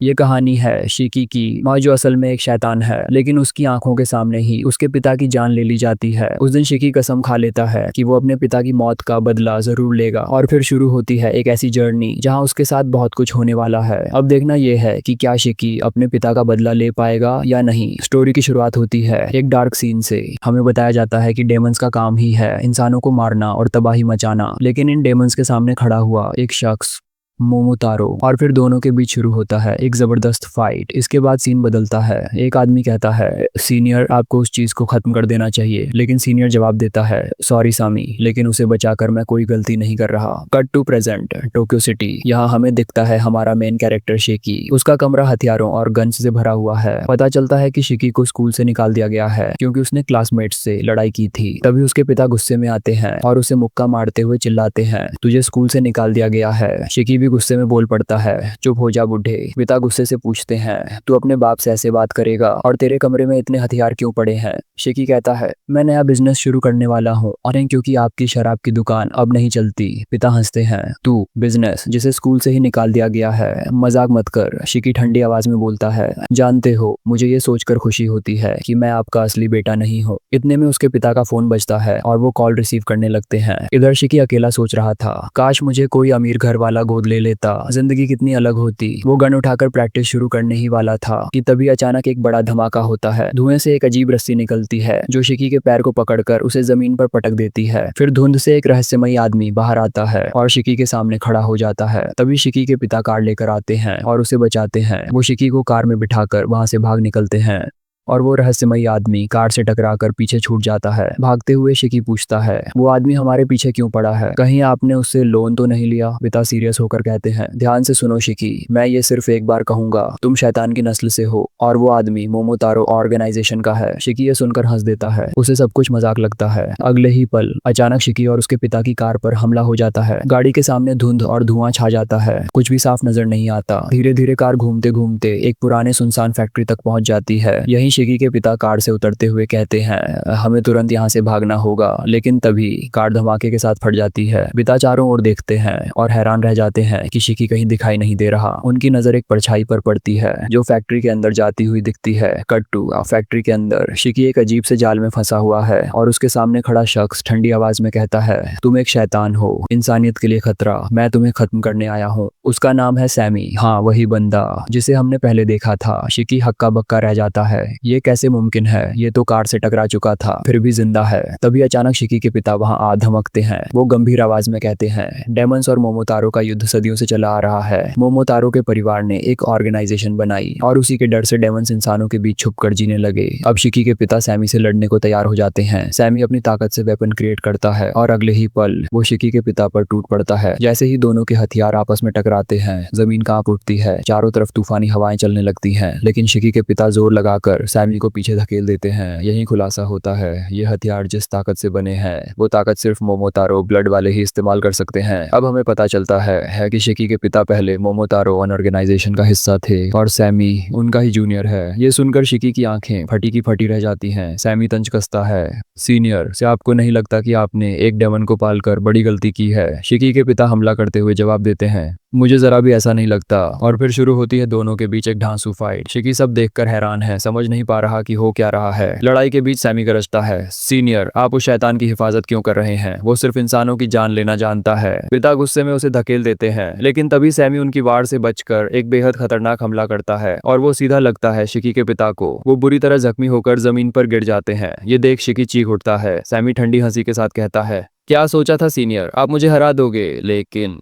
ये कहानी है शिकी की माँ जो असल में एक शैतान है, लेकिन उसकी आंखों के सामने ही उसके पिता की जान ले ली जाती है। उस दिन शिकी कसम खा लेता है कि वो अपने पिता की मौत का बदला जरूर लेगा और फिर शुरू होती है एक ऐसी जर्नी जहाँ उसके साथ बहुत कुछ होने वाला है। अब देखना यह है कि क्या शिकी अपने पिता का बदला ले पाएगा या नहीं। स्टोरी की शुरुआत होती है एक डार्क सीन से। हमें बताया जाता है कि डेमंस का काम ही है इंसानों को मारना और तबाही मचाना, लेकिन इन डेमंस के सामने खड़ा हुआ एक शख्स मोमोतारो, और फिर दोनों के बीच शुरू होता है एक जबरदस्त फाइट। इसके बाद सीन बदलता है। एक आदमी कहता है सीनियर आपको उस चीज को खत्म कर देना चाहिए, लेकिन सीनियर जवाब देता है सॉरी सामी, लेकिन उसे बचाकर मैं कोई गलती नहीं कर रहा। Cut to present Tokyo city. यहाँ हमें दिखता है हमारा मेन कैरेक्टर शिकी। उसका कमरा हथियारों और गन्स से भरा हुआ है। पता चलता है कि शिकी को स्कूल से निकाल दिया गया है क्योंकि उसने क्लासमेट्स से लड़ाई की थी। तभी उसके पिता गुस्से में आते हैं और उसे मुक्का मारते हुए चिल्लाते हैं तुझे स्कूल से निकाल दिया गया है। शिकी भी गुस्से में बोल पड़ता है चुप हो जा बुढ़े। पिता गुस्से से पूछते हैं तू अपने बाप से ऐसे बात करेगा और तेरे कमरे में इतने हथियार क्यों पड़े हैं। शिकी कहता है मैं नया बिजनेस शुरू करने वाला हूँ और क्योंकि आपकी शराब की दुकान अब नहीं चलती। पिता हंसते हैं तू बिजनेस जिसे स्कूल से ही निकाल दिया गया है, मजाक मत कर। शिकी ठंडी आवाज में बोलता है जानते हो मुझे ये सोचकर खुशी होती है कि मैं आपका असली बेटा नहीं हूँ। इतने में उसके पिता का फोन बजता है और वो कॉल रिसीव करने लगते हैं। इधर शिकी अकेला सोच रहा था काश मुझे कोई अमीर घर वाला गोद ले लेता, जिंदगी कितनी अलग होती। वो गन उठाकर प्रैक्टिस शुरू करने ही वाला था कि तभी अचानक एक बड़ा धमाका होता है। धुएं से एक अजीब रस्सी निकलती है जो शिकी के पैर को पकड़कर उसे जमीन पर पटक देती है। फिर धुंध से एक रहस्यमयी आदमी बाहर आता है और शिकी के सामने खड़ा हो जाता है। तभी शिकी के पिता कार लेकर आते हैं और उसे बचाते हैं। वो शिकी को कार में बिठाकर वहां से भाग निकलते हैं और वो रहस्यमयी आदमी कार से टकराकर पीछे छूट जाता है। भागते हुए शिकी पूछता है वो आदमी हमारे पीछे क्यों पड़ा है, कहीं आपने उससे लोन तो नहीं लिया। पिता सीरियस होकर कहते हैं ध्यान से सुनो शिकी, मैं ये सिर्फ एक बार कहूंगा, तुम शैतान की नस्ल से हो और वो आदमी मोमोतारो ऑर्गेनाइजेशन का है। शिकी ये सुनकर हंस देता है, उसे सब कुछ मजाक लगता है। अगले ही पल अचानक शिकी और उसके पिता की कार पर हमला हो जाता है। गाड़ी के सामने धुंध और धुआं छा जाता है, कुछ भी साफ नजर नहीं आता। धीरे धीरे कार घूमते घूमते एक पुराने सुनसान फैक्ट्री तक पहुंच जाती है। यही शिकी के पिता कार से उतरते हुए कहते हैं हमें तुरंत यहाँ से भागना होगा, लेकिन तभी कार धमाके के साथ फट जाती है। पिता चारों ओर देखते हैं और हैरान रह जाते हैं कि शिकी कहीं दिखाई नहीं दे रहा। उनकी नजर एक परछाई पर पड़ती है जो फैक्ट्री के अंदर जाती हुई दिखती है। कट टू फैक्ट्री के अंदर शिकी एक अजीब से जाल में फंसा हुआ है और उसके सामने खड़ा शख्स ठंडी आवाज में कहता है तुम एक शैतान हो, इंसानियत के लिए खतरा, मैं तुम्हें खत्म करने आया हूँ। उसका नाम है सैमी। हाँ वही बंदा जिसे हमने पहले देखा था। शिकी हक्का बक्का रह जाता है, ये कैसे मुमकिन है, ये तो कार से टकरा चुका था फिर भी जिंदा है। तभी अचानक शिकी के पिता वहां आ धमकते हैं। वो गंभीर आवाज में कहते हैं डेमंस और मोमोतारो का युद्ध सदियों से चला आ रहा है। मोमोतारो के परिवार ने एक ऑर्गेनाइजेशन बनाई और उसी के डर से डेमंस इंसानों के बीच छुपकर जीने लगे। अब शिकी के पिता सैमी से लड़ने को तैयार हो जाते हैं। सैमी अपनी ताकत से वेपन क्रिएट करता है और अगले ही पल वो शिकी के पिता पर टूट पड़ता है। जैसे ही दोनों के हथियार आपस में टकराते हैं जमीन कांप उठती है, चारों तरफ तूफानी हवाएं चलने लगती हैं, लेकिन शिकी के पिता जोर लगाकर सैमी को पीछे धकेल देते हैं। यही खुलासा होता है ये हथियार जिस ताकत से बने हैं वो ताकत सिर्फ मोमोतारो ब्लड वाले ही इस्तेमाल कर सकते हैं। अब हमें पता चलता है कि शिकी के पिता पहले मोमोतारो ऑर्गेनाइजेशन का हिस्सा थे और सैमी उनका ही जूनियर है। ये सुनकर शिकी की आंखें फटी की फटी रह जाती हैं। सैमी तंज कसता है सीनियर से आपको नहीं लगता कि आपने एक डेमन को पालकर बड़ी गलती की है। शिकी के पिता हमला करते हुए जवाब देते हैं मुझे जरा भी ऐसा नहीं लगता। और फिर शुरू होती है दोनों के बीच एक ढांसू फाइट। शिकी सब देखकर हैरान है, समझ नहीं पा रहा कि हो क्या रहा है। लड़ाई के बीच सैमी गरजता है सीनियर आप उस शैतान की हिफाजत क्यों कर रहे हैं, वो सिर्फ इंसानों की जान लेना जानता है। पिता गुस्से में उसे धकेल देते हैं, लेकिन तभी सैमी उनकी वार से बचकर एक बेहद खतरनाक हमला करता है और वो सीधा लगता है शिकी के पिता को। वो बुरी तरह जख्मी होकर जमीन पर गिर जाते हैं। ये देख शिकी चीख उठता है। सैमी ठंडी हंसी के साथ कहता है क्या सोचा था सीनियर, आप मुझे हरा दोगे, लेकिन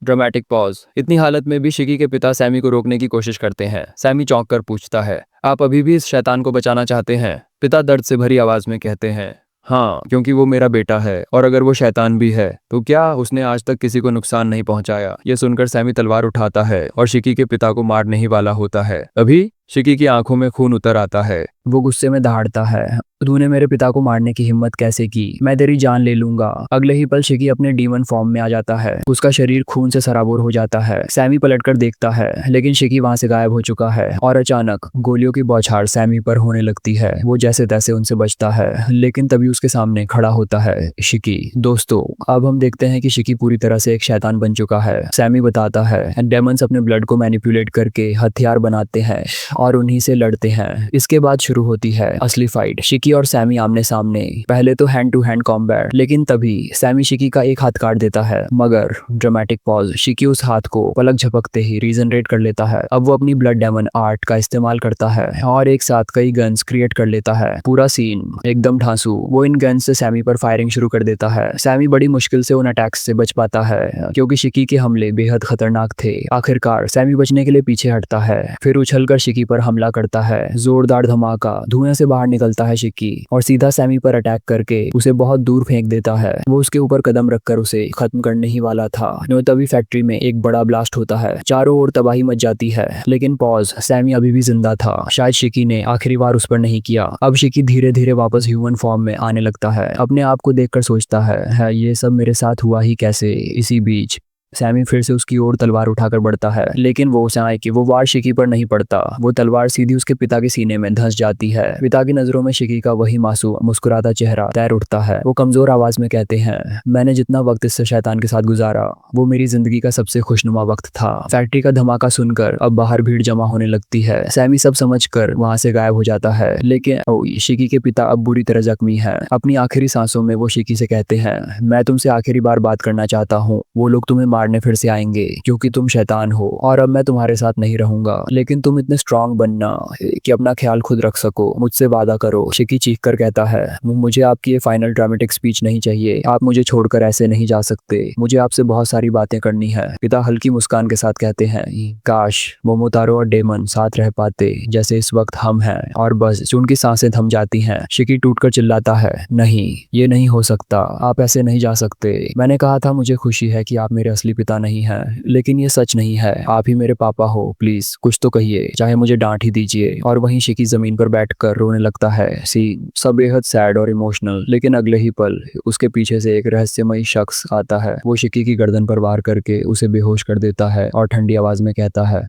ड्रामेटिक पॉज। इतनी हालत में भी शिकी के पिता सैमी को रोकने की कोशिश करते हैं। सैमी चौंक कर पूछता है आप अभी भी इस शैतान को बचाना चाहते हैं। पिता दर्द से भरी आवाज में कहते हैं हाँ, क्योंकि वो मेरा बेटा है और अगर वो शैतान भी है तो क्या उसने आज तक किसी को नुकसान नहीं पहुंचाया। ये सुनकर सैमी तलवार उठाता है और शिकी के पिता को मारने ही वाला होता है। अभी शिकी की आंखों में खून उतर आता है। वो गुस्से में दहाड़ता है, तूने मेरे पिता को मारने की हिम्मत कैसे की? मैं तेरी जान ले लूंगा। अगले ही पल शिकी अपने डीमन फॉर्म में आ जाता है। उसका शरीर खून से सराबोर हो जाता है। सैमी पलटकर देखता है, लेकिन शिकी वहां से गायब हो चुका है और अचानक गोलियों की बौछार सैमी पर होने लगती है। वो जैसे तैसे उनसे बचता है, लेकिन तभी उसके सामने खड़ा होता है शिकी। दोस्तों, अब हम देखते हैं कि शिकी पूरी तरह से एक शैतान बन चुका है। सैमी बताता है डेमंस अपने ब्लड को मैनिपुलेट करके हथियार बनाते हैं और उन्हीं से लड़ते हैं। इसके बाद शुरू होती है असली फाइट। शिकी और सैमी आमने सामने। पहले तो हैंड टू हैंड कॉम्बैट, लेकिन तभी सैमी शिकी का एक हाथ काट देता है। मगर ड्रामेटिक पॉज, शिकी उस हाथ को पलक झपकते ही रीजनरेट कर लेता है। अब वो अपनी ब्लड डेमन आर्ट का इस्तेमाल करता है और एक साथ कई गन्स क्रिएट कर लेता है। पूरा सीन एकदम ढांसू। वो इन गन्स से सैमी पर फायरिंग शुरू कर देता है। सैमी बड़ी मुश्किल से उन अटैक्स से बच पाता है क्योंकि शिकी के हमले बेहद खतरनाक थे। आखिरकार सैमी बचने के लिए पीछे हटता है, फिर उछलकर शिकी पर हमला करता है। जोरदार धमाका, धुएं से बाहर निकलता है शिकी और सीधा सैमी पर अटैक करके उसे बहुत दूर फेंक देता है। वो उसके ऊपर कदम रखकर उसे खत्म करने ही वाला था। तभी फैक्ट्री में एक बड़ा ब्लास्ट होता है। चारों ओर तबाही मच जाती है, लेकिन पॉज, सैमी अभी भी जिंदा था। शायद शिकी ने आखिरी बार उस पर नहीं किया। अब शिकी धीरे धीरे वापस ह्यूमन फॉर्म में आने लगता है। अपने आप को देखकर सोचता है ये सब मेरे साथ हुआ ही कैसे? इसी बीच सैमी फिर से उसकी ओर तलवार उठाकर बढ़ता है, लेकिन वो उसे कि वो वार शिकी पर नहीं पड़ता। वो तलवार सीधी उसके पिता के सीने में धंस जाती है। पिता की नजरों में शिकी का वही मासूम मुस्कुराता चेहरा तैर उठता है। वो कमजोर आवाज में कहते हैं, मैंने जितना वक्त इस शैतान के साथ गुजारा वो मेरी जिंदगी का सबसे खुशनुमा वक्त था। फैक्ट्री का धमाका सुनकर अब बाहर भीड़ जमा होने लगती है। सैमी सब समझकर वहां से गायब हो जाता है, लेकिन शिकी के पिता अब बुरी तरह जख्मी है। अपनी आखिरी सांसों में वो शिकी से कहते हैं, मैं तुमसे आखिरी बार बात करना चाहता हूँ। वो लोग तुम्हें मारने फिर से आएंगे क्योंकि तुम शैतान हो और अब मैं तुम्हारे साथ नहीं रहूंगा, लेकिन तुम इतने स्ट्रांग बनना कि अपना ख्याल खुद रख सको। मुझसे वादा करो। शिकी चीख कर कहता है, मुझे आपकी ये फाइनल ड्रामेटिक स्पीच नहीं चाहिए। आप मुझे छोड़कर ऐसे नहीं जा सकते। मुझे आपसे बहुत सारी बातें करनी है। पिता हल्की मुस्कान के साथ कहते हैं, काश मोमोतारो और डेमन साथ रह पाते जैसे इस वक्त हम हैं। और बस उनकी सांसें थम जाती हैं। शिकी टूटकर चिल्लाता है, नहीं, ये नहीं हो सकता। आप ऐसे नहीं जा सकते। मैंने कहा था मुझे खुशी है कि आप मेरे असली पिता नहीं है, लेकिन ये सच नहीं है। आप ही मेरे पापा हो। प्लीज कुछ तो कहिए, चाहे मुझे डांट ही दीजिए। और वहीं शिकी जमीन पर बैठकर रोने लगता है। सब बेहद सैड और इमोशनल, लेकिन अगले ही पल उसके पीछे से एक रहस्यमयी शख्स आता है। वो शिकी की गर्दन पर वार करके उसे बेहोश कर देता है और ठंडी आवाज में कहता है,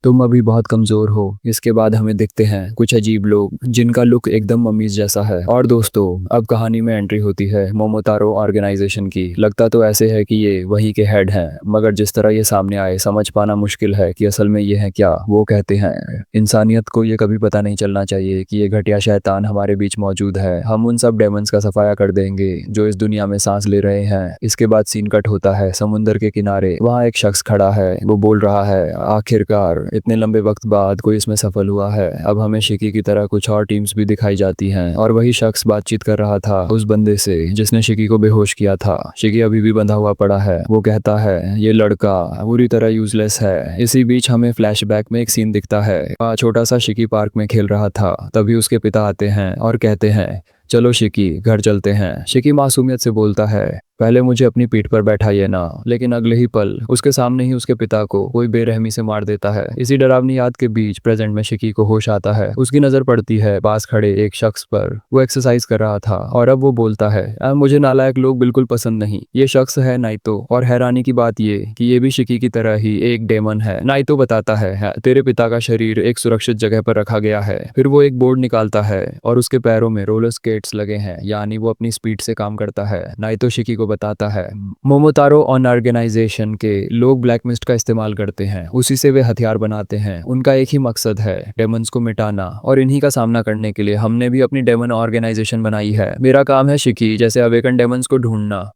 तुम अभी बहुत कमजोर हो। इसके बाद हमें दिखते हैं कुछ अजीब लोग जिनका लुक एकदम मम्मीज जैसा है। और दोस्तों, अब कहानी में एंट्री होती है मोमोतारो ऑर्गेनाइजेशन की। लगता तो ऐसे है कि ये वही के हेड हैं, मगर जिस तरह ये सामने आए समझ पाना मुश्किल है कि असल में ये है क्या। वो कहते हैं, इंसानियत को ये कभी पता नहीं चलना चाहिए कि ये घटिया शैतान हमारे बीच मौजूद है। हम उन सब डेमंस का सफाया कर देंगे जो इस दुनिया में सांस ले रहे हैं। इसके बाद सीन कट होता है समुंदर के किनारे। वहाँ एक शख्स खड़ा है। वो बोल रहा है, आखिरकार इतने लंबे वक्त बाद कोई इसमें सफल हुआ है। अब हमें शिकी की तरह कुछ और टीम्स भी दिखाई जाती हैं। और वही शख्स बातचीत कर रहा था उस बंदे से जिसने शिकी को बेहोश किया था। शिकी अभी भी बंधा हुआ पड़ा है। वो कहता है, ये लड़का पूरी तरह यूजलेस है। इसी बीच हमें फ्लैशबैक में एक सीन दिखता है। छोटा सा शिकी पार्क में खेल रहा था। तभी उसके पिता आते हैं और कहते हैं, चलो शिकी, घर चलते हैं। शिकी मासूमियत से बोलता है, पहले मुझे अपनी पीठ पर बैठाइए ना। लेकिन अगले ही पल उसके सामने ही उसके पिता को कोई बेरहमी से मार देता है। इसी डरावनी याद के बीच प्रेजेंट में शिकी को होश आता है। उसकी नजर पड़ती है पास खड़े एक शख्स पर। वो एक्सरसाइज कर रहा था और अब वो बोलता है, मुझे नालायक लोग बिल्कुल पसंद नहीं। ये शख्स है नाइतो। और हैरानी की बात ये कि ये भी शिकी की तरह ही एक डेमन है। नाइतो बताता है, तेरे पिता का शरीर एक सुरक्षित जगह पर रखा गया है। फिर वो एक बोर्ड निकालता है और उसके पैरों में रोलर स्केट्स लगे हैं, यानी वो अपनी स्पीड से काम करता है। नाइतो शिकी को बताता है, मोमोतारो ऑर्गेनाइजेशन के लोग ब्लैक मिस्ट का इस्तेमाल करते हैं। उसी से वे हथियार बनाते हैं। उनका एक ही मकसद है, डेमंस को मिटाना। और इन्हीं का सामना करने के लिए हमने भी अपनी डेमन ऑर्गेनाइजेशन बनाई है। मेरा काम है शिकी जैसे अवेकन डेमंस को ढूंढना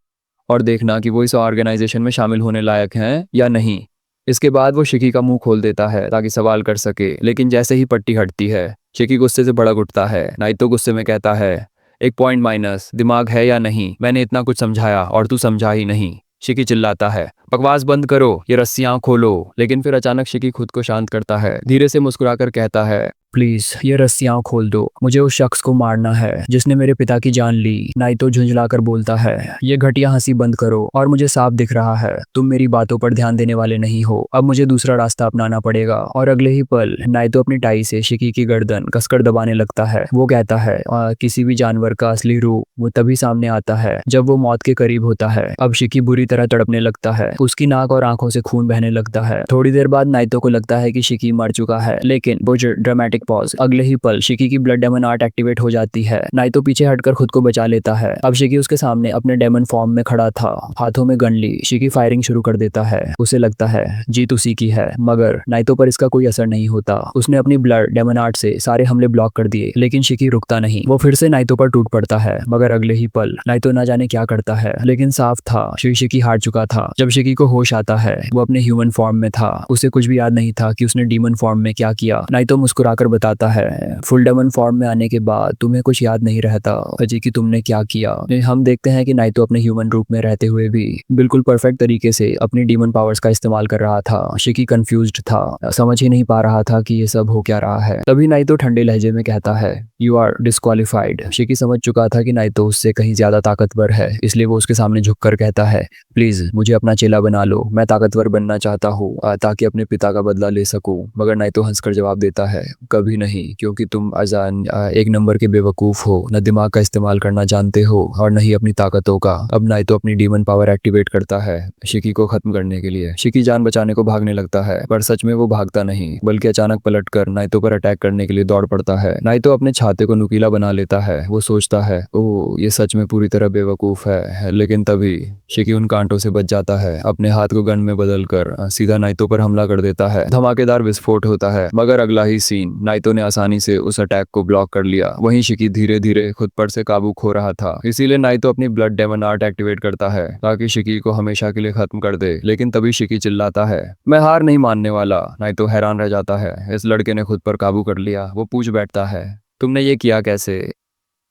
और देखना कि वो इस ऑर्गेनाइजेशन में शामिल होने लायक हैं या नहीं। इसके बाद वो शिकी का मुंह खोल देता है ताकि सवाल कर सके, लेकिन जैसे ही पट्टी हटती है शिकी गुस्से से भड़क उठता है। नाइतो गुस्से में कहता है, एक पॉइंट माइनस, दिमाग है या नहीं? मैंने इतना कुछ समझाया और तू समझा ही नहीं। शिकी चिल्लाता है, बकवास बंद करो, ये रस्सियां खोलो। लेकिन फिर अचानक शिकी खुद को शांत करता है, धीरे से मुस्कुराकर कहता है, प्लीज ये रस्सियां खोल दो, मुझे उस शख्स को मारना है जिसने मेरे पिता की जान ली। नाइतो झुंझलाकर बोलता है, ये घटिया हंसी बंद करो और मुझे साफ दिख रहा है तुम मेरी बातों पर ध्यान देने वाले नहीं हो। अब मुझे दूसरा रास्ता अपनाना पड़ेगा। और अगले ही पल नाइतो अपनी टाई से शिकी की गर्दन कसकर दबाने लगता है। वो कहता है, किसी भी जानवर का असली रूप वो तभी सामने आता है जब वो मौत के करीब होता है। अब शिकी बुरी तरह तड़पने लगता है, उसकी नाक और आंखों से खून बहने लगता है। थोड़ी देर बाद नाइतो को लगता है कि शिकी मर चुका है, लेकिन वो ड्रामेटिक पॉज, अगले ही पल शिकी की ब्लड डेमन आर्ट एक्टिवेट हो जाती है। नाइतो पीछे हटकर खुद को बचा लेता है। अब शिकी उसके सामने अपने डेमन फॉर्म में खड़ा था, हाथों में गन ली। शिकी फायरिंग शुरू कर देता है। उसे लगता है जीत उसी की है, मगर नाइतो पर इसका कोई असर नहीं होता। उसने अपनी ब्लड डेमन आर्ट से सारे हमले ब्लॉक कर दिए, लेकिन शिकी रुकता नहीं। वो फिर से नाइतो पर टूट पड़ता है, मगर अगले ही पल नाइतो ना जाने क्या करता है, लेकिन साफ था शिकी हार चुका था। जब शिकी को होश आता है, वो अपने ह्यूमन फॉर्म में था। उसे कुछ भी याद नहीं था कि उसने डीमन फॉर्म में क्या किया। नाइतो मुस्कुराकर बताता है, फुल डेमन फॉर्म में आने के बाद तुम्हें कुछ याद नहीं रहता अजय कि तुमने क्या किया। हम देखते हैं कि नाइतो अपने ह्यूमन रूप में रहते हुए भी बिल्कुल परफेक्ट तरीके से अपनी डीमन पावर्स का इस्तेमाल कर रहा था। शिकी कंफ्यूज्ड था, समझ ही नहीं पा रहा था कि ये सब हो क्या रहा है। तभी नाइतो ठंडे लहजे में कहता है, यू आर डिस्क्वालिफाइड। शिकी समझ चुका था कि नाइतो उससे कहीं ज्यादा ताकतवर है, इसलिए वो उसके सामने झुककर कहता है, प्लीज मुझे अपना चेला बना लो, मैं ताकतवर बनना चाहता हूँ ताकि अपने पिता का बदला ले सकूं। मगर नाइतो हंसकर जवाब देता है, कभी नहीं, क्योंकि तुम अजान एक नंबर के बेवकूफ हो, न दिमाग का इस्तेमाल करना जानते हो और न ही अपनी ताकतों का। अब नाइतो अपनी डीमन पावर एक्टिवेट करता है शिकी को खत्म करने के लिए। शिकी जान बचाने को भागने लगता है, पर सच में वो भागता नहीं, बल्कि अचानक पलटकर नाइतो पर अटैक करने के लिए दौड़ पड़ता है। नाइतो अपने छाते को नुकीला बना लेता है। वो सोचता है, ओह ये सच में पूरी तरह बेवकूफ है, लेकिन तभी शिकी उन कांटों से बच जाता है। अपने हाथ को गन में बदलकर सीधा नाइतो पर हमला कर देता है। धमाकेदार विस्फोट होता है, मगर अगला ही सीन नाइतो ने आसानी से उस अटैक को ब्लॉक कर लिया। वहीं शिकी धीरे धीरे खुद पर से काबू खो रहा था, इसीलिए नाइतो अपनी ब्लड डेमन आर्ट एक्टिवेट करता है ताकि शिकी को हमेशा के लिए खत्म कर दे। लेकिन तभी शिकी चिल्लाता है, मैं हार नहीं मानने वाला। नाइतो हैरान रह जाता है, इस लड़के ने खुद पर काबू कर लिया। वो पूछ बैठता है, तुमने ये किया कैसे?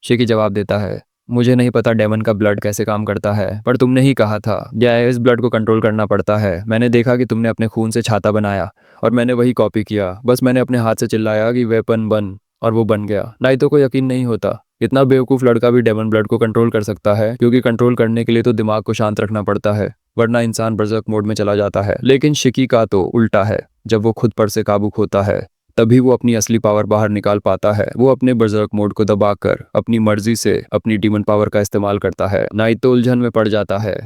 शिकी जवाब देता है, मुझे नहीं पता डेमन का ब्लड कैसे काम करता है, पर तुमने ही कहा था इस ब्लड को कंट्रोल करना पड़ता है। मैंने देखा कि तुमने अपने खून से छाता बनाया और मैंने वही कॉपी किया। बस मैंने अपने हाथ से चिल्लाया कि वेपन बन, और वो बन गया। नाइतो को यकीन नहीं होता, इतना बेवकूफ लड़का भी डेमन ब्लड को कंट्रोल कर सकता है, क्योंकि कंट्रोल करने के लिए तो दिमाग को शांत रखना पड़ता है, वरना इंसान बर्जर्क मोड में चला जाता है। लेकिन शिकी का तो उल्टा है, जब वो खुद पर से काबू खोता है तभी वो अपनी असली पावर बाहर निकाल पाता है। वो अपने बर्जर्क मोड को दबाकर अपनी मर्जी से अपनी डीमन पावर का इस्तेमाल करता है। नाइतो उलझन में पड़ जाता है,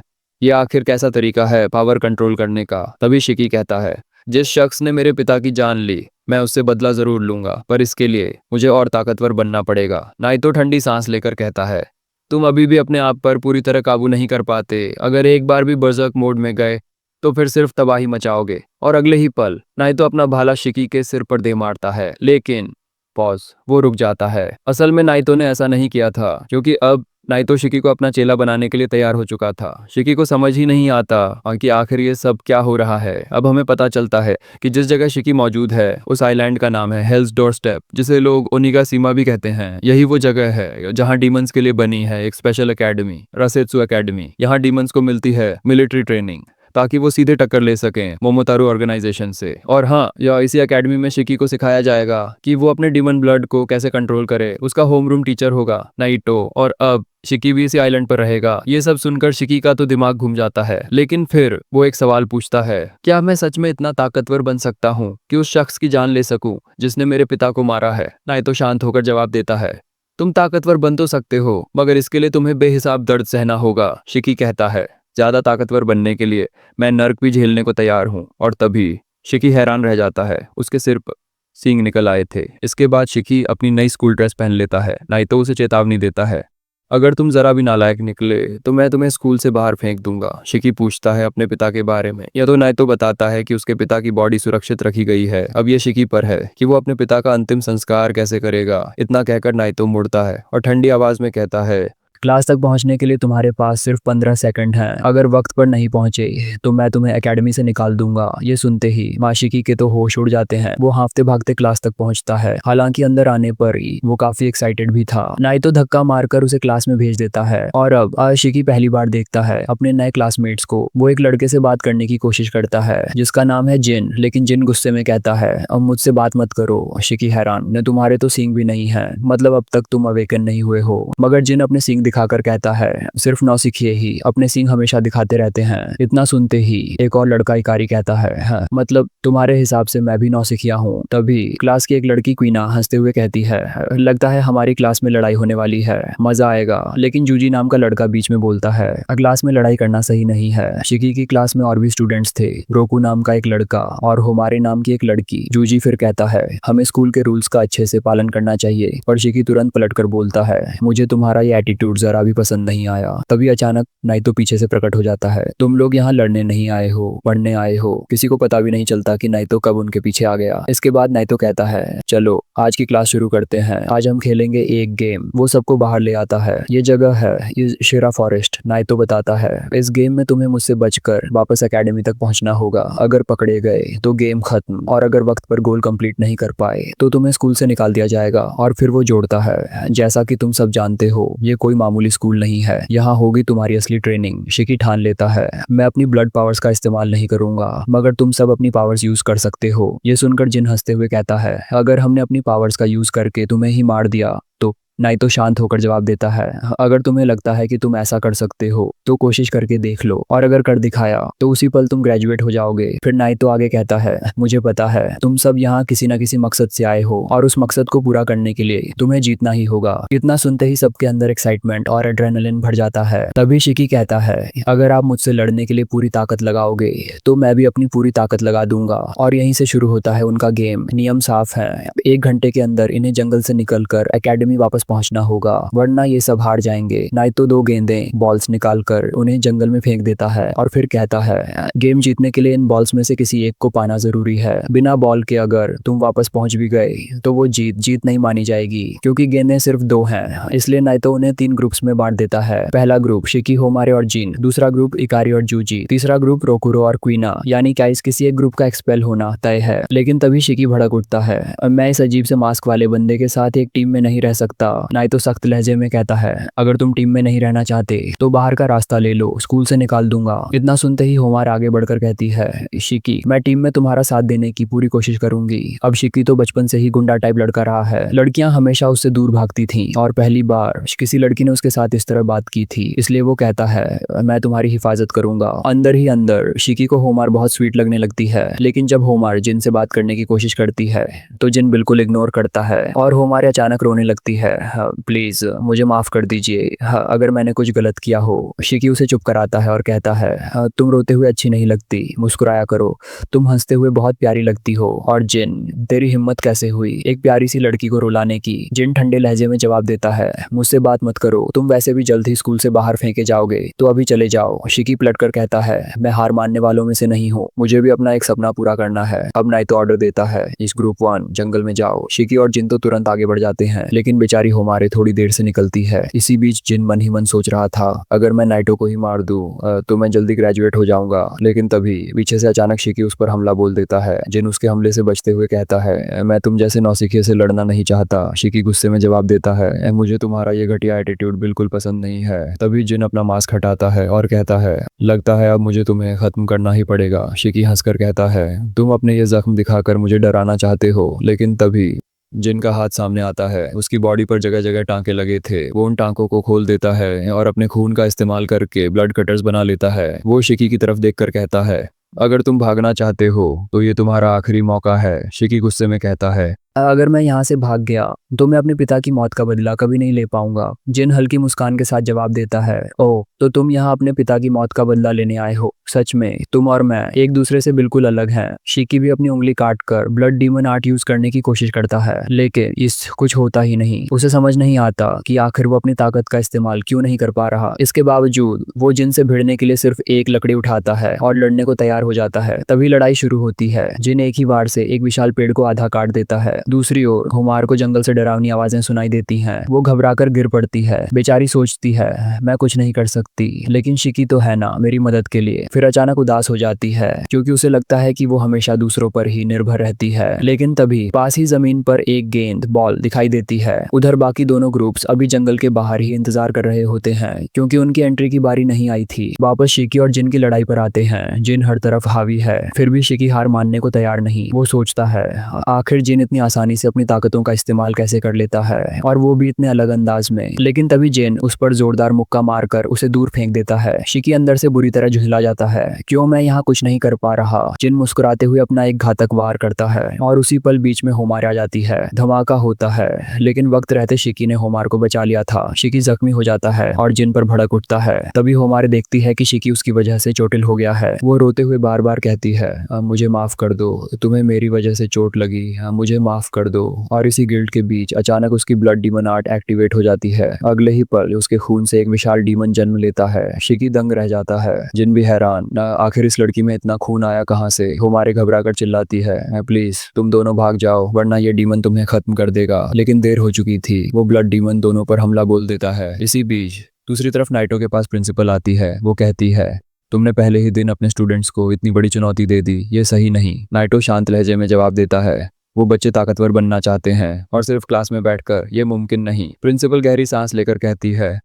ये आखिर कैसा तरीका है पावर कंट्रोल करने का। तभी शिकी कहता है, जिस शख्स ने मेरे पिता की जान ली मैं उससे बदला जरूर लूंगा, पर इसके लिए मुझे और ताकतवर बनना पड़ेगा। नाइतो ठंडी सांस लेकर कहता है, तुम अभी भी अपने आप पर पूरी तरह काबू नहीं कर पाते। अगर एक बार भी बर्जर्क मोड में गए तो फिर सिर्फ तबाही मचाओगे। और अगले ही पल नाइतो अपना भाला शिकी के सिर पर दे मारता है, लेकिन पॉज, वो रुक जाता है। असल में नाइतो ने ऐसा नहीं किया था, क्योंकि अब नाइतो शिकी को अपना चेला बनाने के लिए तैयार हो चुका था। शिकी को समझ ही नहीं आता कि आखिर ये सब क्या हो रहा है। अब हमें पता चलता है कि जिस जगह शिकी मौजूद है उस आइलैंड का नाम है हेल्स डोरस्टेप, जिसे लोग ओनिगा सीमा भी कहते हैं। यही वो जगह है जहाँ डीमंस के लिए बनी है एक स्पेशल एकेडमी, रसेत्सु एकेडमी। यहाँ डीमंस को मिलती है मिलिट्री ट्रेनिंग, ताकि वो सीधे टक्कर ले सकें मोमोतारो ऑर्गेनाइजेशन से। और हाँ, या इसी एकेडमी में शिकी को सिखाया जाएगा कि वो अपने डीमन ब्लड को कैसे कंट्रोल करे। उसका होमरूम टीचर होगा नाइटो, और अब शिकी भी इसी आइलैंड पर रहेगा। ये सब सुनकर शिकी का तो दिमाग घूम जाता है, लेकिन फिर वो एक सवाल पूछता है, क्या मैं सच में इतना ताकतवर बन सकता हूँ कि उस शख्स की जान ले सकूं जिसने मेरे पिता को मारा है? नाइटो शांत होकर जवाब देता है, तुम ताकतवर बन तो सकते हो, मगर इसके लिए तुम्हें बेहिसाब दर्द सहना होगा। शिकी कहता है, ज्यादा ताकतवर बनने के लिए मैं नर्क भी झेलने को तैयार हूँ। और तभी शिकी हैरान रह जाता है, उसके सिर पर सींग निकल आए थे। इसके बाद शिकी अपनी नई स्कूल ड्रेस पहन लेता है। नाइतो उसे चेतावनी देता है, अगर तुम जरा भी नालायक निकले तो मैं तुम्हें स्कूल से बाहर फेंक दूंगा। शिकी पूछता है अपने पिता के बारे में, या तो नाइतो बताता है कि उसके पिता की बॉडी सुरक्षित रखी गई है। अब ये शिकी पर है कि वो अपने पिता का अंतिम संस्कार कैसे करेगा। इतना कहकर नाइतो मुड़ता है और ठंडी आवाज में कहता है, क्लास तक पहुंचने के लिए तुम्हारे पास सिर्फ 15 सेकंड हैं। अगर वक्त पर नहीं पहुंचे तो मैं तुम्हें एकेडमी से निकाल दूंगा। ये सुनते ही माशिकी के तो होश उड़ जाते हैं। वो हाँफते भागते क्लास तक पहुंचता है। हालांकि अंदर आने पर ही वो काफी एक्साइटेड भी था। नाइतो धक्का मारकर उसे क्लास में भेज देता है और अब आशिकी पहली बार देखता है अपने नए क्लासमेट्स को। वो एक लड़के से बात करने की कोशिश करता है जिसका नाम है जिन, लेकिन जिन गुस्से में कहता है अब मुझसे बात मत करो। शिकी हैरान, न तुम्हारे तो सींग भी नहीं है, मतलब अब तक तुम अवेकन नहीं हुए हो। मगर जिन अपने सींग दिखाकर कहता है सिर्फ नौसिखिए ही, अपने सींग हमेशा दिखाते रहते हैं। इतना सुनते ही एक और लड़का इकारी कहता है हाँ, मतलब तुम्हारे हिसाब से मैं भी नौसिखिया हूँ। तभी क्लास की एक लड़की क्वीना हंसते हुए कहती है लगता है हमारी क्लास में लड़ाई होने वाली है, मजा आएगा। लेकिन जूजी नाम का लड़का बीच में बोलता है क्लास में लड़ाई करना सही नहीं है। शिकी की क्लास में और भी स्टूडेंट्स थे, रोकू नाम का एक लड़का और होमारे नाम की एक लड़की। जूजी फिर कहता है हमें स्कूल के रूल्स का अच्छे से पालन करना चाहिए। पर शिकी तुरंत पलटकर बोलता है मुझे तुम्हारा ये एटीट्यूड जरा भी पसंद नहीं आया। तभी अचानक नाइतो पीछे से प्रकट हो जाता है। तुम लोग यहाँ लड़ने नहीं आए हो, पढ़ने आए हो। किसी को पता भी नहीं चलता कि नाइतो कब उनके पीछे आ गया। इसके बाद नाइतो कहता है चलो आज की क्लास शुरू करते हैं, आज हम खेलेंगे एक गेम। वो सबको बाहर ले आता है। ये जगह है शिरा फॉरेस्ट। नाइतो बताता है इस गेम में तुम्हें मुझसे बचकर वापस एकेडमी तक पहुंचना होगा। अगर पकड़े गए तो गेम खत्म, और अगर वक्त पर गोल कंप्लीट नहीं कर पाए तो तुम्हें स्कूल से निकाल दिया जाएगा। और फिर वो जोड़ता है जैसा कि तुम सब जानते हो ये कोई मामूली स्कूल नहीं है, यहाँ होगी तुम्हारी असली ट्रेनिंग। शिकी ठान लेता है मैं अपनी ब्लड पावर्स का इस्तेमाल नहीं करूंगा, मगर तुम सब अपनी पावर्स यूज कर सकते हो। ये सुनकर जिन हंसते हुए कहता है अगर हमने अपनी पावर्स का यूज करके तुम्हें ही मार दिया तो नाइतो शांत होकर जवाब देता है अगर तुम्हें लगता है कि तुम ऐसा कर सकते हो तो कोशिश करके देख लो, और अगर कर दिखाया तो उसी पल तुम ग्रेजुएट हो जाओगे। फिर नाइतो आगे कहता है मुझे पता है तुम सब यहाँ किसी न किसी मकसद से आए हो और उस मकसद को पूरा करने के लिए तुम्हें जीतना ही होगा। इतना सुनते ही सबके अंदर एक्साइटमेंट और एड्रेनलिन भर जाता है। तभी शिकी कहता है अगर आप मुझसे लड़ने के लिए पूरी ताकत लगाओगे तो मैं भी अपनी पूरी ताकत लगा दूंगा। और यहीं से शुरू होता है उनका गेम। नियम साफ है, 1 घंटे के अंदर इन्हें जंगल से निकलकर एकेडमी वापस पहुंचना होगा, वरना ये सब हार जाएंगे। नाइतो 2 गेंदें बॉल्स निकालकर उन्हें जंगल में फेंक देता है और फिर कहता है गेम जीतने के लिए इन बॉल्स में से किसी एक को पाना जरूरी है। बिना बॉल के अगर तुम वापस पहुंच भी गए तो वो जीत नहीं मानी जाएगी, क्योंकि गेंदें सिर्फ 2 हैं। इसलिए नाइतो उन्हें 3 ग्रुप्स में बांट देता है। पहला ग्रुप शिकी, होमारे और जिन, दूसरा ग्रुप इकारी और जूजी, तीसरा ग्रुप रोकुरो और क्वीना। यानी क्या इस किसी एक ग्रुप का एक्सपेल होना तय है। लेकिन तभी शिकी भड़क उठता है मैं इस अजीब से मास्क वाले बंदे के साथ एक टीम में नहीं रह सकता। नाइतो सख्त लहजे में कहता है अगर तुम टीम में नहीं रहना चाहते तो बाहर का रास्ता ले लो, स्कूल से निकाल दूंगा। इतना सुनते ही होमार आगे बढ़कर कहती है शिकी मैं टीम में तुम्हारा साथ देने की पूरी कोशिश करूंगी। अब शिकी तो बचपन से ही गुंडा टाइप लड़का रहा है, लड़कियां हमेशा उससे दूर भागती थीं और पहली बार किसी लड़की ने उसके साथ इस तरह बात की थी। इसलिए वो कहता है मैं तुम्हारी हिफाजत करूंगा। अंदर ही अंदर शिकी को होमार बहुत स्वीट लगने लगती है, लेकिन जब होमार जिन से बात करने की कोशिश करती है तो जिन बिल्कुल इग्नोर करता है और होमार अचानक रोने लगती है प्लीज मुझे माफ कर दीजिए अगर मैंने कुछ गलत किया हो। शिकी उसे चुप कराता है और कहता है तुम रोते हुए अच्छी नहीं लगती, मुस्कुराया करो, तुम हंसते हुए बहुत प्यारी लगती हो। और जिन तेरी हिम्मत कैसे हुई एक प्यारी सी लड़की को रुलाने की। जिन ठंडे लहजे में जवाब देता है मुझसे बात मत करो, तुम वैसे भी जल्द ही स्कूल से बाहर फेंके जाओगे, तो अभी चले जाओ। शिकी पलटकर कहता है मैं हार मानने वालों में से नहीं हूँ, मुझे भी अपना एक सपना पूरा करना है। अब नाइतो ऑर्डर देता है इस ग्रुप 1 जंगल में जाओ। शिकी और जिन तो तुरंत आगे बढ़ जाते हैं, लेकिन बेचारी होमारे थोड़ी देर से निकलती है। इसी बीच जिन मन ही मन सोच रहा था अगर मैं नाइटो को ही मार दूं तो मैं जल्दी ग्रेजुएट हो जाऊंगा। लेकिन तभी पीछे से अचानक शिकी उस पर हमला बोल देता है। जिन उसके हमले से बचते हुए कहता है मैं तुम जैसे नौसिखिए से लड़ना नहीं चाहता। शिकी गुस्से में जवाब देता है मुझे तुम्हारा ये घटिया एटीट्यूड बिल्कुल पसंद नहीं है। तभी जिन अपना मास्क हटाता है और कहता है लगता है अब मुझे तुम्हें खत्म करना ही पड़ेगा। शिकी हंसकर कहता है तुम अपने ये जख्म दिखाकर मुझे डराना चाहते हो। लेकिन तभी जिनका हाथ सामने आता है, उसकी बॉडी पर जगह जगह टांके लगे थे। वो उन टांकों को खोल देता है और अपने खून का इस्तेमाल करके ब्लड कटर्स बना लेता है। वो शिकी की तरफ देखकर कहता है अगर तुम भागना चाहते हो तो ये तुम्हारा आखिरी मौका है। शिकी गुस्से में कहता है अगर मैं यहाँ से भाग गया तो मैं अपने पिता की मौत का बदला कभी नहीं ले पाऊंगा। जिन हल्की मुस्कान के साथ जवाब देता है ओह तो तुम यहाँ अपने पिता की मौत का बदला लेने आए हो। सच में तुम और मैं एक दूसरे से बिल्कुल अलग हैं। शिकी भी अपनी उंगली काटकर ब्लड डीमन आर्ट यूज करने की कोशिश करता है, लेकिन इस कुछ होता ही नहीं। उसे समझ नहीं आता कि आखिर वो अपनी ताकत का इस्तेमाल क्यों नहीं कर पा रहा। इसके बावजूद वो जिन से भिड़ने के लिए सिर्फ एक लकड़ी उठाता है और लड़ने को तैयार हो जाता है। तभी लड़ाई शुरू होती है। जिन एक ही वार से एक विशाल पेड़ को आधा काट देता है दूसरी ओर होमार को जंगल से डरावनी आवाजें सुनाई देती हैं। वो घबराकर गिर पड़ती है। बेचारी सोचती है मैं कुछ नहीं कर सकती, लेकिन शिकी तो है ना मेरी मदद के लिए। फिर अचानक उदास हो जाती है क्योंकि उसे लगता है कि वो हमेशा दूसरों पर ही निर्भर रहती है। लेकिन तभी पास ही जमीन पर एक गेंद बॉल दिखाई देती है। उधर बाकी दोनों ग्रुप्स अभी जंगल के बाहर ही इंतजार कर रहे होते हैं क्योंकि उनकी एंट्री की बारी नहीं आई थी। वापस शिकी और जिन की लड़ाई पर आते हैं। जिन हर तरफ हावी है, फिर भी शिकी हार मानने को तैयार नहीं। वो सोचता है आखिर जिन इतनी आसानी से अपनी ताकतों का इस्तेमाल कैसे कर लेता है, और वो भी इतने अलग अंदाज में। लेकिन तभी जिन उस पर जोरदार मुक्का मारकर उसे दूर फेंक देता है। शिकी अंदर से बुरी तरह झुंझला जाता है। क्यों मैं यहाँ कुछ नहीं कर पा रहा। जिन मुस्कुराते हुए अपना एक घातक वार करता है और उसी पल बीच में होमार आ जाती है। धमाका होता है, लेकिन वक्त रहते शिकी ने होमार को बचा लिया था। शिकी जख्मी हो जाता है और जिन पर भड़क उठता है। तभी होमार देखती है कि शिकी उसकी वजह से चोटिल हो गया है। वो रोते हुए बार बार कहती है मुझे माफ कर दो, तुम्हें मेरी वजह से चोट लगी, मुझे माफ कर दो। और इसी गिल्ट के बीच अचानक उसकी ब्लड डीमन आर्ट एक्टिवेट हो जाती है। अगले ही पल उसके खून से एक विशाल डीमन जन्म लेता है। शिकी दंग रह जाता है। जिन भी हैरान, आखिर इस लड़की में इतना खून आया कहाँ से। होमारे घबरा कर चिल्लाती है प्लीज तुम दोनों भाग जाओ, वरना ये डीमन तुम्हें खत्म कर देगा। लेकिन देर हो चुकी थी। वो ब्लड डीमन दोनों पर हमला बोल देता है। इसी बीच दूसरी तरफ नाइटो के पास प्रिंसिपल आती है। वो कहती है तुमने पहले ही दिन अपने स्टूडेंट्स को इतनी बड़ी चुनौती दे दी, ये सही नहीं। नाइटो शांत लहजे में जवाब देता है वो बच्चे ताकतवर बनना चाहते हैं और सिर्फ क्लास में बैठकर ये मुमकिन नहीं। प्रिंसिपल गहरी सांस लेकर कहती है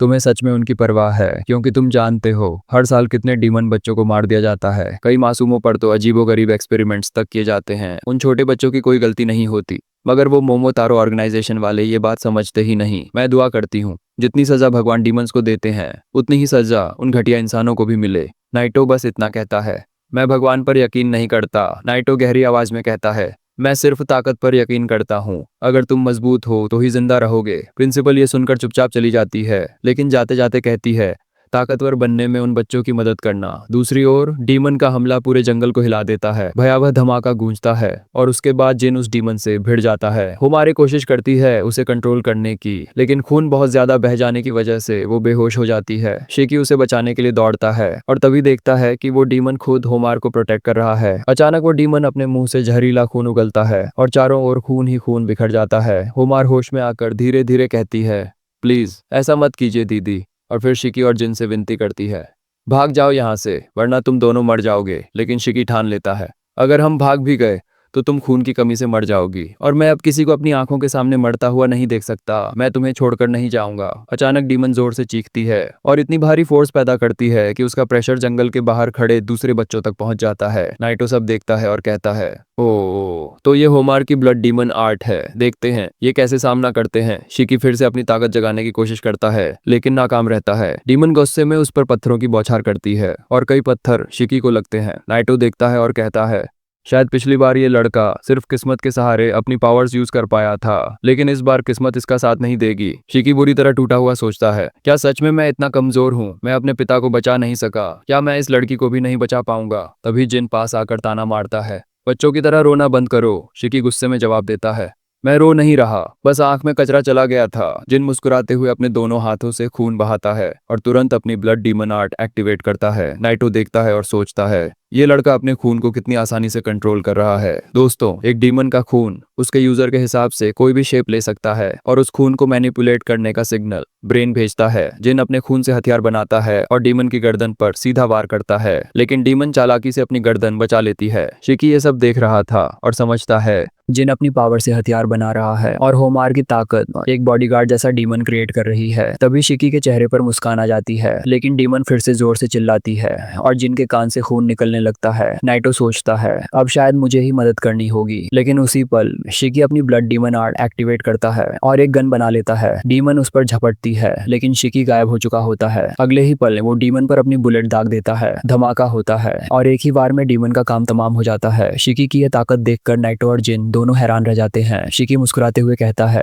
तुम्हें सच में उनकी परवाह है, क्योंकि तुम जानते हो हर साल कितने डीमन बच्चों को मार दिया जाता है। कई मासूमों पर तो अजीबोगरीब एक्सपेरिमेंट्स तक किए जाते हैं। उन छोटे बच्चों की कोई गलती नहीं होती, मगर वो मोमोतारो ऑर्गेनाइजेशन वाले ये बात समझते ही नहीं। मैं दुआ करती हूँ जितनी सजा भगवान डीमंस को देते हैं उतनी ही सजा उन घटिया इंसानों को भी मिले। नाइटो बस इतना कहता है। मैं भगवान पर यकीन नहीं करता, नाइटो गहरी आवाज में कहता है। मैं सिर्फ ताकत पर यकीन करता हूँ। अगर तुम मजबूत हो तो ही जिंदा रहोगे। प्रिंसिपल ये सुनकर चुपचाप चली जाती है, लेकिन जाते जाते कहती है ताकतवर बनने में उन बच्चों की मदद करना। दूसरी ओर डीमन का हमला पूरे जंगल को हिला देता है। भयावह धमाका गूंजता है और उसके बाद जिन उस डीमन से भिड़ जाता है। होमारे कोशिश करती है उसे कंट्रोल करने की, लेकिन खून बहुत ज्यादा बह जाने की वजह से वो बेहोश हो जाती है। शिकी उसे बचाने के लिए दौड़ता है और तभी देखता है कि वो डीमन खुद होमार को प्रोटेक्ट कर रहा है। अचानक वो डीमन अपने मुंह से जहरीला खून उगलता है और चारों ओर खून ही खून बिखर जाता है। होमार होश में आकर धीरे धीरे कहती है प्लीज ऐसा मत कीजिए दीदी, और फिर शिकी और जिन से विनती करती है भाग जाओ यहाँ से, वरना तुम दोनों मर जाओगे। लेकिन शिकी ठान लेता है अगर हम भाग भी गए तो तुम खून की कमी से मर जाओगी, और मैं अब किसी को अपनी आंखों के सामने मरता हुआ नहीं देख सकता। मैं तुम्हें छोड़कर नहीं जाऊंगा। अचानक डीमन जोर से चीखती है और इतनी भारी फोर्स पैदा करती है कि उसका प्रेशर जंगल के बाहर खड़े दूसरे बच्चों तक पहुंच जाता है। नाइटो सब देखता है और कहता है ओ, तो ये होमार की ब्लड डीमन आर्ट है। देखते हैं ये कैसे सामना करते हैं। शिकी फिर से अपनी ताकत जगाने की कोशिश करता है, लेकिन नाकाम रहता है। डीमन गुस्से में उस पर पत्थरों की बौछार करती है और कई पत्थर शिकी को लगते हैं। नाइटो देखता है और कहता है शायद पिछली बार ये लड़का सिर्फ किस्मत के सहारे अपनी पावर्स यूज कर पाया था, लेकिन इस बार किस्मत इसका साथ नहीं देगी। शिकी बुरी तरह टूटा हुआ सोचता है क्या सच में मैं इतना कमजोर हूँ। मैं अपने पिता को बचा नहीं सका, क्या मैं इस लड़की को भी नहीं बचा पाऊंगा। तभी जिन पास आकर ताना मारता है बच्चों की तरह रोना बंद करो। शिकी गुस्से में जवाब देता है मैं रो नहीं रहा, बस आंख में कचरा चला गया था। जिन मुस्कुराते हुए अपने दोनों हाथों से खून बहाता है और तुरंत अपनी ब्लड डीमन आर्ट एक्टिवेट करता है। नाइटो देखता है और सोचता है ये लड़का अपने खून को कितनी आसानी से कंट्रोल कर रहा है। दोस्तों, एक डीमन का खून उसके यूजर के हिसाब से कोई भी शेप ले सकता है और उस खून को मैनिपुलेट करने का सिग्नल ब्रेन भेजता है। जिन अपने खून से हथियार बनाता है और डीमन की गर्दन पर सीधा वार करता है, लेकिन डीमन चालाकी से अपनी गर्दन बचा लेती है। शिकी ये सब देख रहा था और समझता है जिन अपनी पावर से हथियार बना रहा है और होमार की ताकत एक बॉडीगार्ड जैसा डीमन क्रिएट कर रही है। तभी शिकी के चेहरे पर मुस्कान आ जाती है, लेकिन डीमन फिर से जोर से चिल्लाती है और जिनके कान से खून निकलने लगता है। नाइटो सोचता है अब शायद मुझे ही मदद करनी होगी, लेकिन उसी पल शिकी अपनी ब्लड डीमन आर्ट एक्टिवेट करता है और एक गन बना लेता है। डीमन उस पर झपटती है, लेकिन शिकी गायब हो चुका होता है। अगले ही पल वो डीमन पर अपनी बुलेट दाग देता है। धमाका होता है और एक ही बार में डीमन का काम तमाम हो जाता है। शिकी की यह ताकत देखकर नाइटो और जिन दोनों हैरान रह जाते हैं। शिकी मुस्कुराते हुए कहता है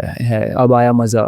अब आया मजा।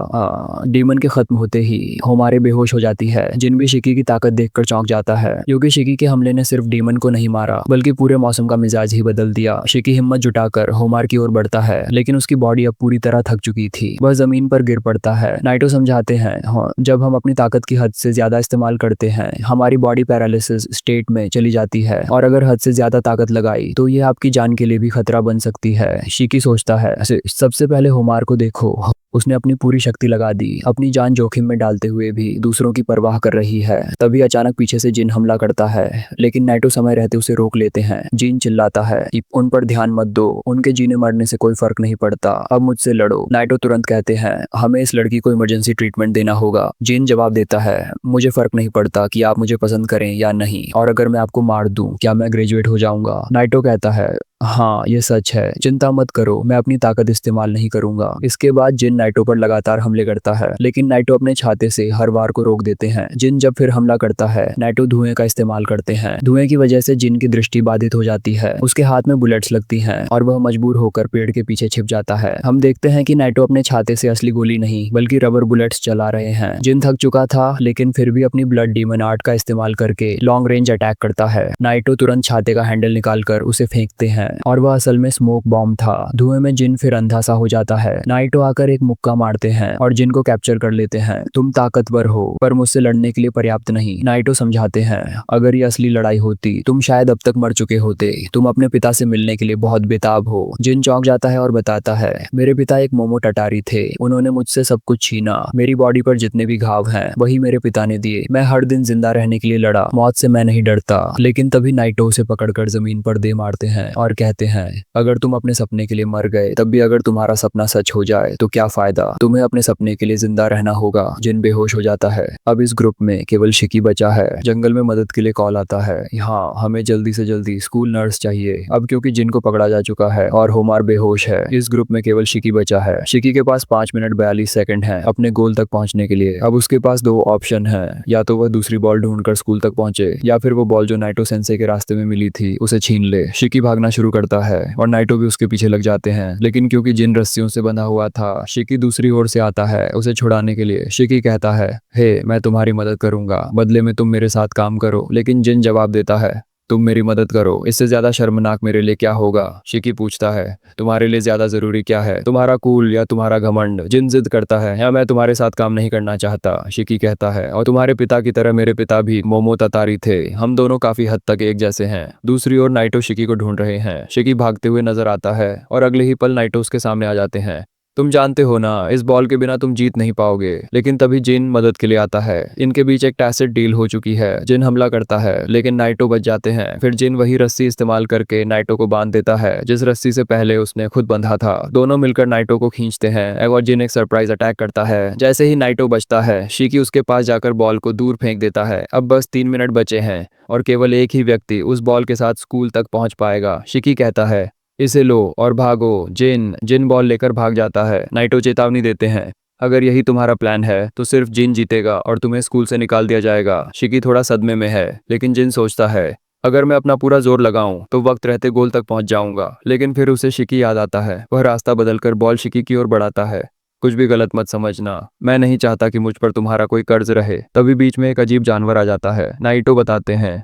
डीमन के खत्म होते ही होमारे बेहोश हो जाती है। जिन भी शिकी की ताकत देखकर चौंक जाता है, क्योंकि शिकी के हमले ने सिर्फ डीमन को नहीं मारा बल्कि पूरे मौसम का मिजाज ही बदल दिया। शिकी हिम्मत जुटाकर होमार की ओर बढ़ता है, लेकिन उसकी बॉडी अब पूरी तरह थक चुकी थी। वह जमीन पर गिर पड़ता है। नाइटो समझाते हैं, हाँ, जब हम अपनी ताकत की हद से ज्यादा इस्तेमाल करते हैं, हमारी बॉडी पैरालिसिस स्टेट में चली जाती है, और अगर हद से ज्यादा ताकत लगाई तो ये आपकी जान के लिए भी खतरा बन सकती है। शिकी सोचता है, सबसे पहले होमार को देखो, उसने अपनी पूरी शक्ति लगा दी, अपनी जान जोखिम में डालते हुए भी दूसरों की परवाह कर रही है। तभी अचानक पीछे से जिन हमला करता है, लेकिन नाइटो समय रहते उसे रोक लेते हैं। जिन चिल्लाता है कि उन पर ध्यान मत दो, उनके जीने मरने से कोई फर्क नहीं पड़ता, अब मुझसे लड़ो। नाइटो तुरंत कहते हैं, हमें इस लड़की को इमरजेंसी ट्रीटमेंट देना होगा। जिन जवाब देता है, मुझे फर्क नहीं पड़ता कि आप मुझे पसंद करें या नहीं, और अगर मैं आपको मार दूं क्या मैं ग्रेजुएट हो जाऊंगा? नाइटो कहता है, हाँ ये सच है, चिंता मत करो, मैं अपनी ताकत इस्तेमाल नहीं करूंगा। इसके बाद जिन नाइटो पर लगातार हमले करता है, लेकिन नाइटो अपने छाते से हर वार को रोक देते हैं। जिन जब फिर हमला करता है, नाइटो धुएं का इस्तेमाल करते हैं। धुएं की वजह से जिन की दृष्टि बाधित हो जाती है, उसके हाथ में बुलेट्स लगती हैं और वह मजबूर होकर पेड़ के पीछे छिप जाता है। हम देखते हैं कि नाइटो अपने छाते से असली गोली नहीं बल्कि रबर बुलेट्स चला रहे हैं। जिन थक चुका था, लेकिन फिर भी अपनी ब्लड डीमन आर्ट का इस्तेमाल करके लॉन्ग रेंज अटैक करता है। नाइटो तुरंत छाते का हैंडल निकालकर उसे फेंकते हैं, और वह असल में स्मोक बॉम्ब था। धुएं में जिन फिर अंधा सा हो जाता है। नाइटो आकर एक मुक्का मारते हैं और जिन को कैप्चर कर लेते हैं। तुम ताकतवर हो, पर मुझसे लड़ने के लिए पर्याप्त नहीं। नाइटो समझाते हैं, अगर ये असली लड़ाई होती तुम शायद अब तक मर चुके होते। तुम अपने पिता से मिलने के लिए बहुत बेताब हो। जिन चौंक जाता है और बताता है, मेरे पिता एक मोमो टटारी थे, उन्होंने मुझसे सब कुछ छीना। मेरी बॉडी पर जितने भी घाव हैं वही मेरे पिता ने दिए। मैं हर दिन जिंदा रहने के लिए लड़ा, मौत से मैं नहीं डरता। लेकिन तभी नाइटो उसे पकड़कर जमीन पर दे मारते हैं और कहते हैं, अगर तुम अपने सपने के लिए मर गए, तब भी अगर तुम्हारा सपना सच हो जाए तो क्या फायदा? तुम्हें अपने सपने के लिए जिंदा रहना होगा। जिन बेहोश हो जाता है। अब इस ग्रुप में केवल शिकी बचा है। जंगल में मदद के लिए कॉल आता है, यहाँ हमें जल्दी से जल्दी स्कूल नर्स चाहिए। अब क्योंकि जिन को पकड़ा जा चुका है और होमार बेहोश है, इस ग्रुप में केवल शिकी बचा है। शिकी के पास 5 मिनट 42 सेकंड है अपने गोल तक पहुंचने के लिए। अब उसके पास 2 ऑप्शन है, या तो वह दूसरी बॉल ढूंढकर स्कूल तक पहुंचे, या फिर वो बॉल जो नाइटो सेंसे के रास्ते में मिली थी उसे छीन ले। शिकी भागना शुरू करता है और नाइटो भी उसके पीछे लग जाते हैं, लेकिन क्योंकि जिन रस्सियों से बंधा हुआ था, शिकी दूसरी ओर से आता है उसे छुड़ाने के लिए। शिकी कहता है, हे मैं तुम्हारी मदद करूंगा, बदले में तुम मेरे साथ काम करो। लेकिन जिन जवाब देता है, तुम मेरी मदद करो, इससे ज्यादा शर्मनाक मेरे लिए क्या होगा? शिकी पूछता है, तुम्हारे लिए ज्यादा जरूरी क्या है, तुम्हारा कूल या तुम्हारा घमंड? जिन जिद करता है, या मैं तुम्हारे साथ काम नहीं करना चाहता। शिकी कहता है, और तुम्हारे पिता की तरह मेरे पिता भी मोमो ततारी थे, हम दोनों काफी हद तक एक जैसे हैं। दूसरी ओर नाइटो शिकी को ढूंढ रहे हैं। शिकी भागते हुए नजर आता है और अगले ही पल नाइटो उसके सामने आ जाते हैं। तुम जानते हो ना, इस बॉल के बिना तुम जीत नहीं पाओगे। लेकिन तभी जिन मदद के लिए आता है। इनके बीच एक टैसिट डील हो चुकी है। जिन हमला करता है, लेकिन नाइटो बच जाते हैं। फिर जिन वही रस्सी इस्तेमाल करके नाइटो को बांध देता है जिस रस्सी से पहले उसने खुद बंधा था। दोनों मिलकर नाइटो को खींचते हैं और जिन एक सरप्राइज अटैक करता है। जैसे ही नाइटो बचता है, शिकी उसके पास जाकर बॉल को दूर फेंक देता है। अब बस 3 मिनट बचे हैं और केवल एक ही व्यक्ति उस बॉल के साथ स्कूल तक पहुंच पाएगा। शिकी कहता है, इसे लो और भागो। जिन बॉल लेकर भाग जाता है। नाइटो चेतावनी देते हैं, अगर यही तुम्हारा प्लान है तो सिर्फ जिन जीतेगा और तुम्हें स्कूल से निकाल दिया जाएगा। शिकी थोड़ा सदमे में है, लेकिन जिन सोचता है, अगर मैं अपना पूरा जोर लगाऊं तो वक्त रहते गोल तक पहुंच जाऊंगा। लेकिन फिर उसे शिकी याद आता है। वह रास्ता बदलकर बॉल शिकी की ओर बढ़ाता है। कुछ भी गलत मत समझना, मैं नहीं चाहता कि मुझ पर तुम्हारा कोई कर्ज रहे। तभी बीच में एक अजीब जानवर आ जाता है। नाइटो बताते हैं,